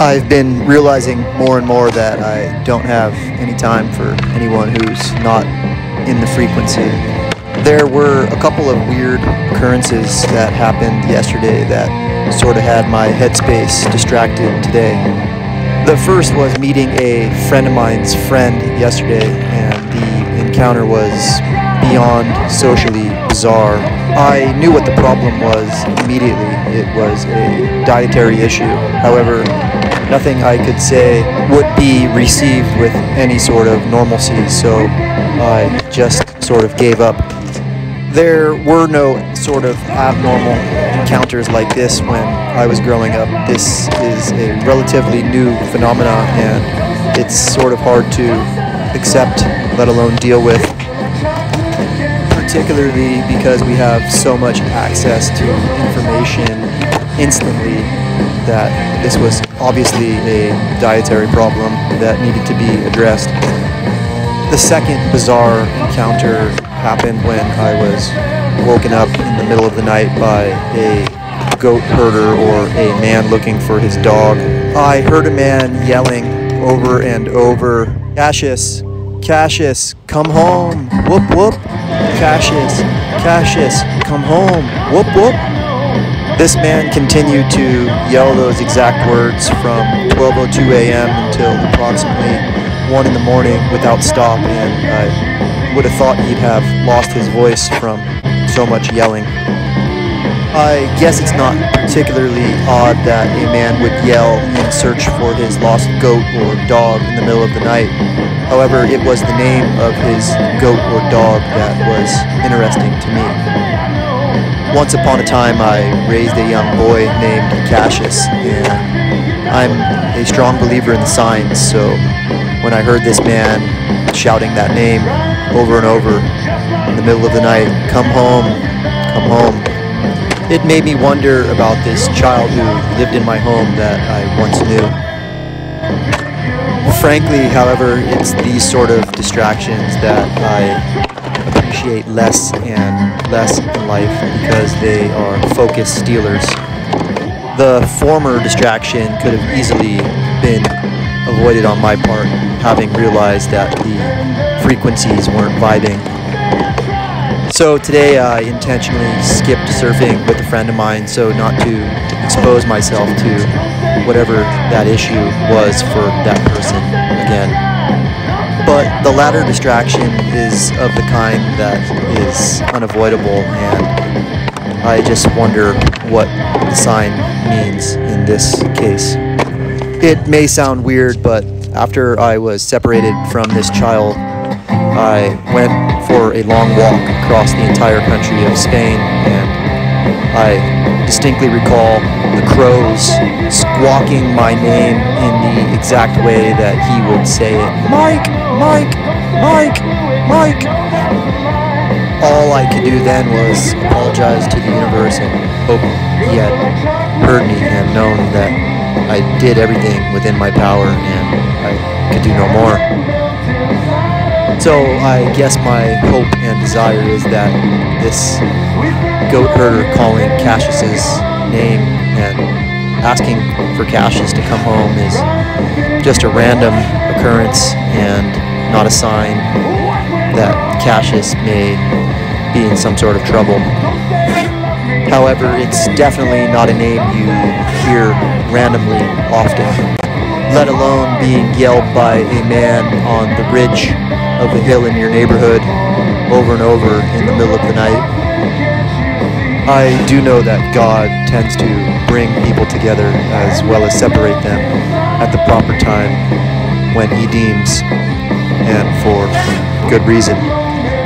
I've been realizing more and more that I don't have any time for anyone who's not in the frequency. There were a couple of weird occurrences that happened yesterday that sort of had my headspace distracted today. The first was meeting a friend of mine's friend yesterday, and the encounter was beyond socially bizarre. I knew what the problem was immediately. It was a dietary issue. However, nothing I could say would be received with any sort of normalcy, so I just sort of gave up. There were no sort of abnormal encounters like this when I was growing up. This is a relatively new phenomenon, and it's sort of hard to accept, let alone deal with, particularly because we have so much access to information instantly that this was obviously a dietary problem that needed to be addressed. The second bizarre encounter happened when I was woken up in the middle of the night by a goat herder or a man looking for his dog. I heard a man yelling over and over, "Cassius, Cassius, come home, whoop whoop, Cassius, Cassius, come home, whoop whoop." This man continued to yell those exact words from 12:02 a.m. until approximately 1 in the morning without stop, and I would have thought he'd have lost his voice from so much yelling. I guess it's not particularly odd that a man would yell in search for his lost goat or dog in the middle of the night. However, it was the name of his goat or dog that was interesting to me. Once upon a time, I raised a young boy named Cassius, and I'm a strong believer in the signs, so when I heard this man shouting that name over and over in the middle of the night, "Come home, come home," it made me wonder about this child who lived in my home that I once knew. Frankly, however, it's these sort of distractions that I appreciate less and less in life because they are focus stealers. The former distraction could have easily been avoided on my part, having realized that the frequencies weren't vibing. So today I intentionally skipped surfing with a friend of mine so not to expose myself to whatever that issue was for that person again. But the latter distraction is of the kind that is unavoidable, and I just wonder what the sign means in this case. It may sound weird, but after I was separated from this child, I went for a long walk across the entire country of Spain, and I distinctly recall the crows squawking my name in the exact way that he would say it. "Mike, Mike, Mike, Mike." All I could do then was apologize to the universe and hope he had heard me and known that I did everything within my power and I could do no more. So I guess my hope and desire is that this goat herder calling Cassius's name and asking for Cassius to come home is just a random occurrence and not a sign that Cassius may be in some sort of trouble. However, it's definitely not a name you hear randomly often, let alone being yelled by a man on the ridge of a hill in your neighborhood over and over in the middle of the night. I do know that God tends to bring people together as well as separate them at the proper time when He deems, and for good reason.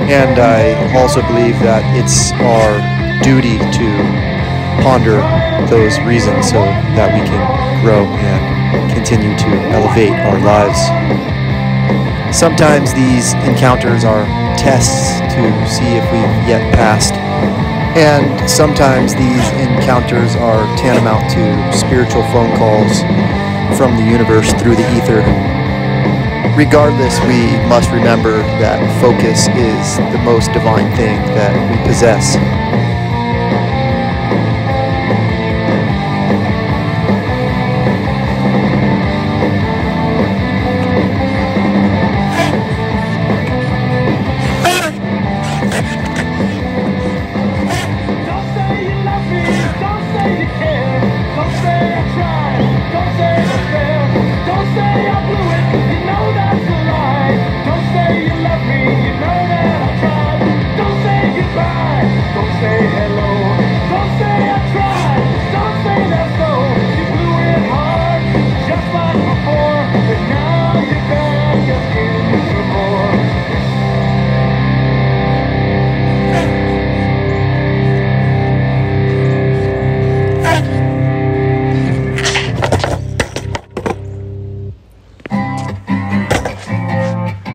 And I also believe that it's our duty to ponder those reasons so that we can grow and continue to elevate our lives. Sometimes these encounters are tests to see if we've yet passed, and sometimes these encounters are tantamount to spiritual phone calls from the universe through the ether. Regardless, we must remember that focus is the most divine thing that we possess.